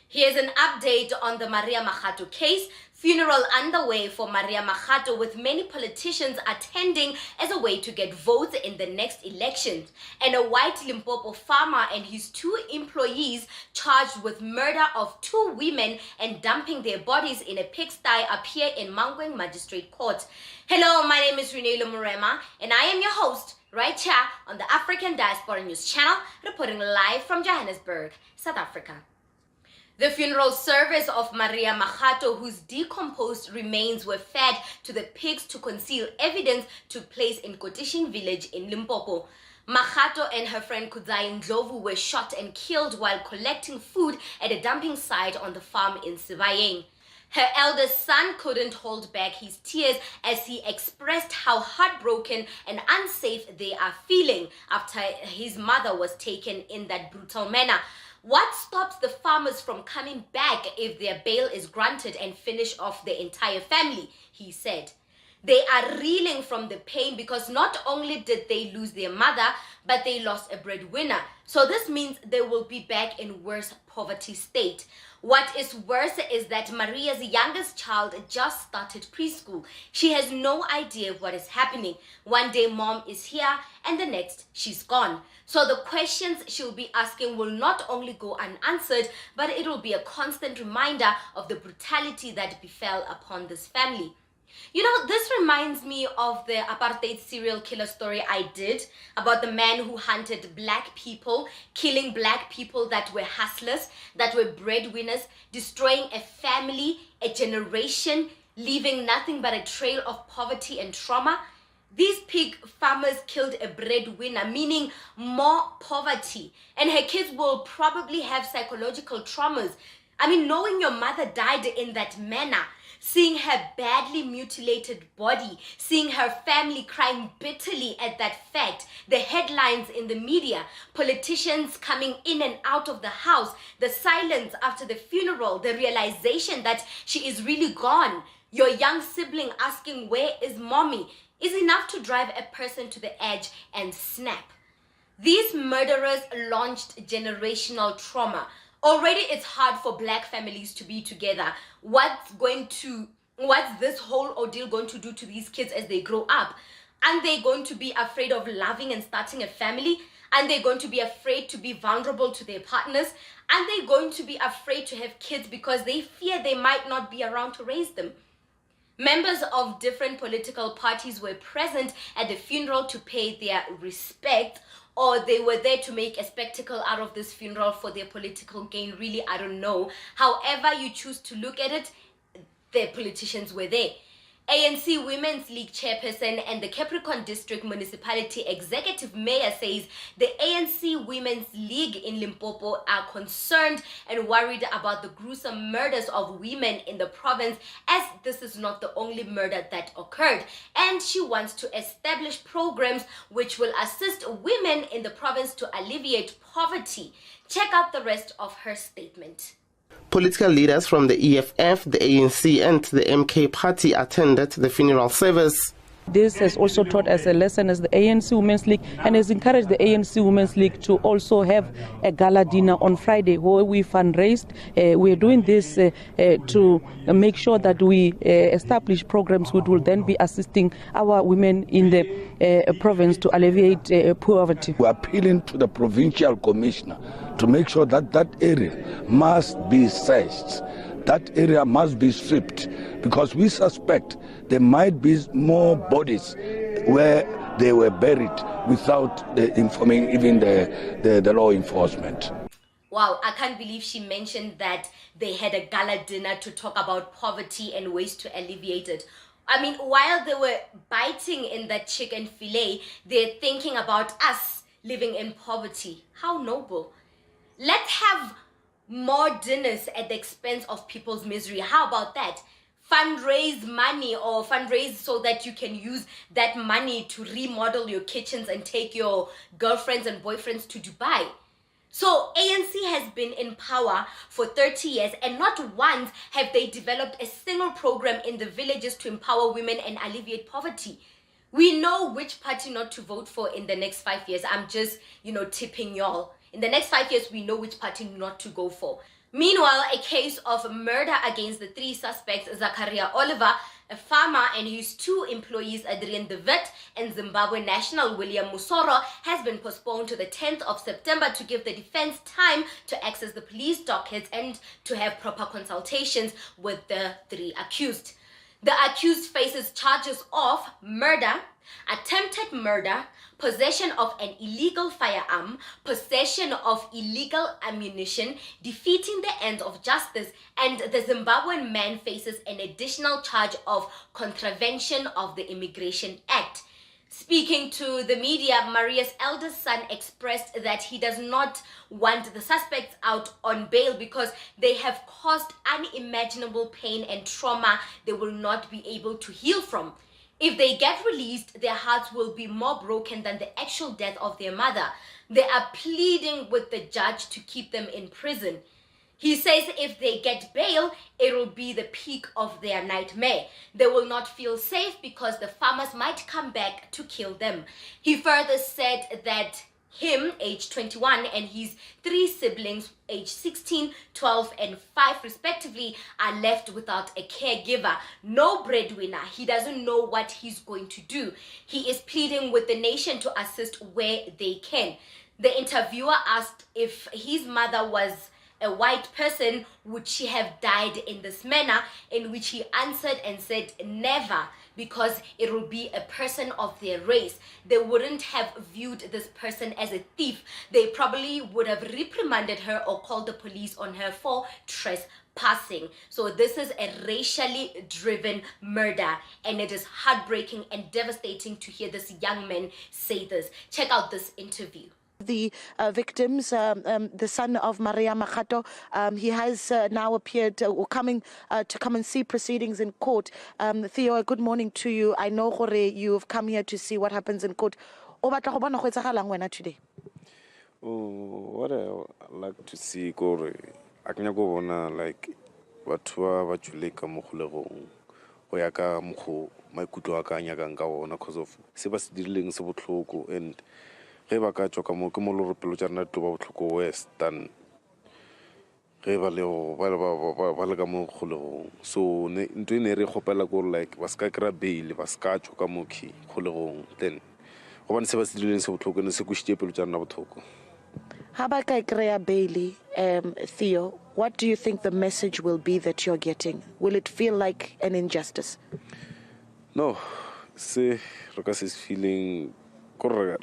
Here's an update on the Maria Makgato case. Funeral underway for Maria Makgato, with many politicians attending as a way to get votes in the next elections. And a white Limpopo farmer and his 2 employees charged with murder of 2 women and dumping their bodies in a pigsty appear in Mankweng Magistrate Court. Hello, my name is Renee Murema and I am your host right here on the African Diaspora News Channel, reporting live from Johannesburg, South Africa. The funeral service of Maria Makgato, whose decomposed remains were fed to the pigs to conceal evidence, took place in Kotishin village in Limpopo. Makgato and her friend Kudzai Ndlovu were shot and killed while collecting food at a dumping site on the farm in Zimbabwean. Her eldest son couldn't hold back his tears as he expressed how heartbroken and unsafe they are feeling after his mother was taken in that brutal manner. What stops the farmers from coming back if their bail is granted and finish off the entire family? He said. They are reeling from the pain because not only did they lose their mother, but they lost a breadwinner. So this means they will be back in worse poverty state. What is worse is that Maria's youngest child just started preschool. She has no idea what is happening. One day mom is here and the next she's gone. So the questions she'll be asking will not only go unanswered, but it will be a constant reminder of the brutality that befell upon this family. You know, this reminds me of the apartheid serial killer story I did about the man who hunted black people, killing black people that were hustlers, that were breadwinners, destroying a family, a generation, leaving nothing but a trail of poverty and trauma. These pig farmers killed a breadwinner, meaning more poverty, and her kids will probably have psychological traumas. I mean, knowing your mother died in that manner, seeing her badly mutilated body, seeing her family crying bitterly at that fact, the headlines in the media, politicians coming in and out of the house, the silence after the funeral, the realization that she is really gone, your young sibling asking, "Where is mommy?" is enough to drive a person to the edge and snap. These murderers launched generational trauma. Already it's hard for black families to be together. What's this whole ordeal going to do to these kids as they grow up? Aren't they going to be afraid of loving and starting a family? Aren't they going to be afraid to be vulnerable to their partners? Aren't they going to be afraid to have kids because they fear they might not be around to raise them? Members of different political parties were present at the funeral to pay their respect, or they were there to make a spectacle out of this funeral for their political gain. Really, I don't know. However you choose to look at it, the politicians were there. ANC Women's League chairperson and the Capricorn District Municipality Executive Mayor says the ANC Women's League in Limpopo are concerned and worried about the gruesome murders of women in the province, as this is not the only murder that occurred. And she wants to establish programs which will assist women in the province to alleviate poverty. Check out the rest of her statement. Political leaders from the EFF, the ANC and the MK party attended the funeral service. This has also taught us a lesson as the ANC Women's League, and has encouraged the ANC Women's League to also have a gala dinner on Friday where we fundraised. We are doing this to make sure that we establish programs which will then be assisting our women in the province to alleviate poverty. We are appealing to the provincial commissioner to make sure that that area must be searched. That area must be stripped, because we suspect there might be more bodies where they were buried without informing even the law enforcement. Wow, I can't believe she mentioned that they had a gala dinner to talk about poverty and ways to alleviate it. I mean, while they were biting in that chicken fillet, they're thinking about us living in poverty. How noble. Let's have more dinners at the expense of people's misery. How about that? Fundraise money, or fundraise so that you can use that money to remodel your kitchens and take your girlfriends and boyfriends to Dubai. So ANC has been in power for 30 years, and not once have they developed a single program in the villages to empower women and alleviate poverty. We know which party not to vote for in the next 5 years. I'm just, tipping y'all. In the next 5 years, we know which party not to go for. Meanwhile, a case of murder against the 3 suspects, Zakaria Oliver, a farmer, and his 2 employees, Adrian De Wit and Zimbabwean national William Musora, has been postponed to the 10th of September to give the defense time to access the police dockets and to have proper consultations with the 3 accused. The accused faces charges of murder, attempted murder, possession of an illegal firearm, possession of illegal ammunition, defeating the ends of justice, and the Zimbabwean man faces an additional charge of contravention of the Immigration Act. Speaking to the media, Maria's eldest son expressed that he does not want the suspects out on bail because they have caused unimaginable pain and trauma they will not be able to heal from. If they get released, their hearts will be more broken than the actual death of their mother. They are pleading with the judge to keep them in prison. He says if they get bail, it will be the peak of their nightmare. They will not feel safe because the farmers might come back to kill them. He further said that him, age 21, and his 3 siblings, age 16, 12, and 5 respectively, are left without a caregiver, no breadwinner. He doesn't know what he's going to do. He is pleading with the nation to assist where they can. The interviewer asked if his mother was a white person, would she have died in this manner, in which he answered and said never, because it will be a person of their race. They wouldn't have viewed this person as a thief. They probably would have reprimanded her or called the police on her for trespassing. So this is a racially driven murder, and it is heartbreaking and devastating to hear this young man say this. Check out this interview. The victims, the son of Maria Makgato, he has now appeared or coming to come and see proceedings in court. Theo, good morning to you. I know Gore, you've come here to see what happens in court. Today? What I like to see, Gore, I can go on like what you like a mohulegong, or yaka muho, my kutuaka nyaganga, because of Sebas dealing Sobotloco and Rebaka Chokamoko Peluchana to West than Revaleo Valagamo Hulero. So, Nere Hopelago like Vascacra Bail, Vasca Chokamoki, Hulero, then one Sebas dealing Sobotloco and Sekushia Peluchana Toko. Habaka Grea Bailey, Theo, what do you think the message will be that you're getting? Will it feel like an injustice? No, say Rokas is feeling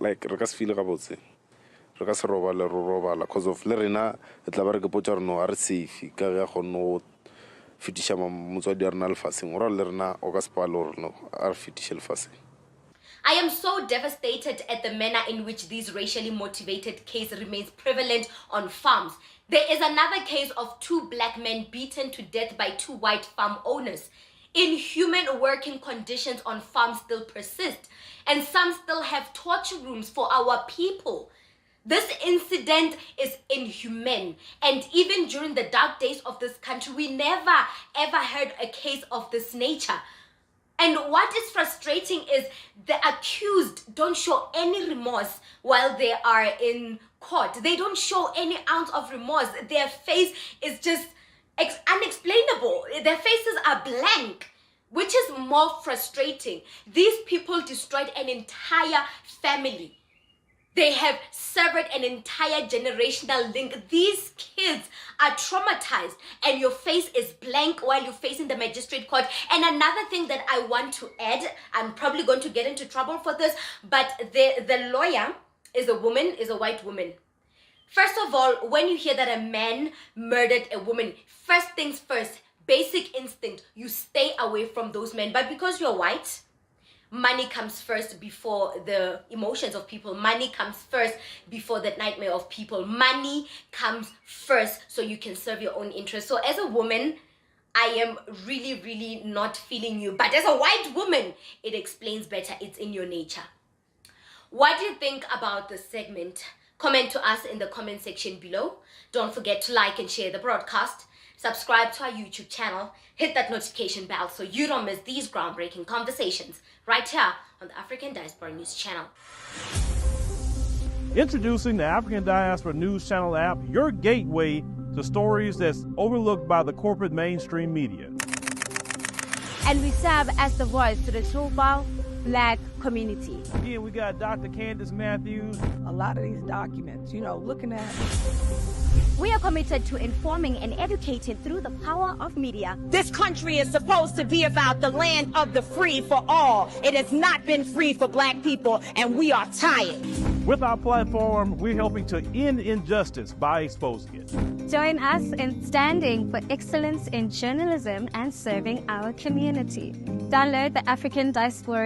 like Rokas feel about it. Rokas Robala, because of Lerina, at Lavarga Pocharno, are safe, Gagahono, Fitishama Musodiarnal Fassing, or Lerna, Ogaspalor, no, are Fitishel Fassing. I am so devastated at the manner in which this racially motivated case remains prevalent on farms. There is another case of 2 black men beaten to death by 2 white farm owners. Inhuman working conditions on farms still persist, and some still have torture rooms for our people. This incident is inhumane, and even during the dark days of this country, we never ever heard a case of this nature. And what is frustrating is the accused don't show any remorse while they are in court. They don't show any ounce of remorse. Their face is just unexplainable. Their faces are blank, which is more frustrating. These people destroyed an entire family. They have severed an entire generational link. These kids are traumatized, and your face is blank while you're facing the magistrate court. And another thing that I want to add, I'm probably going to get into trouble for this, but the lawyer is a white woman. First of all, when you hear that a man murdered a woman, first things first, basic instinct, you stay away from those men. But because you're white, money comes first before the emotions of people. Money comes first before the nightmare of people. Money comes first so you can serve your own interests. So as a woman, I am really, really not feeling you. But as a white woman, it explains better. It's in your nature. What do you think about this segment? Comment to us in the comment section below. Don't forget to like and share the broadcast. Subscribe to our YouTube channel. Hit that notification bell so you don't miss these groundbreaking conversations right here on the African Diaspora News Channel. Introducing the African Diaspora News Channel app, your gateway to stories that's overlooked by the corporate mainstream media. And we serve as the voice to the Toubou Black community. Again, we got Dr. Candace Matthews. A lot of these documents, looking at. We are committed to informing and educating through the power of media. This country is supposed to be about the land of the free for all. It has not been free for Black people, and we are tired. With our platform, we're helping to end injustice by exposing it. Join us in standing for excellence in journalism and serving our community. Download the African Diaspora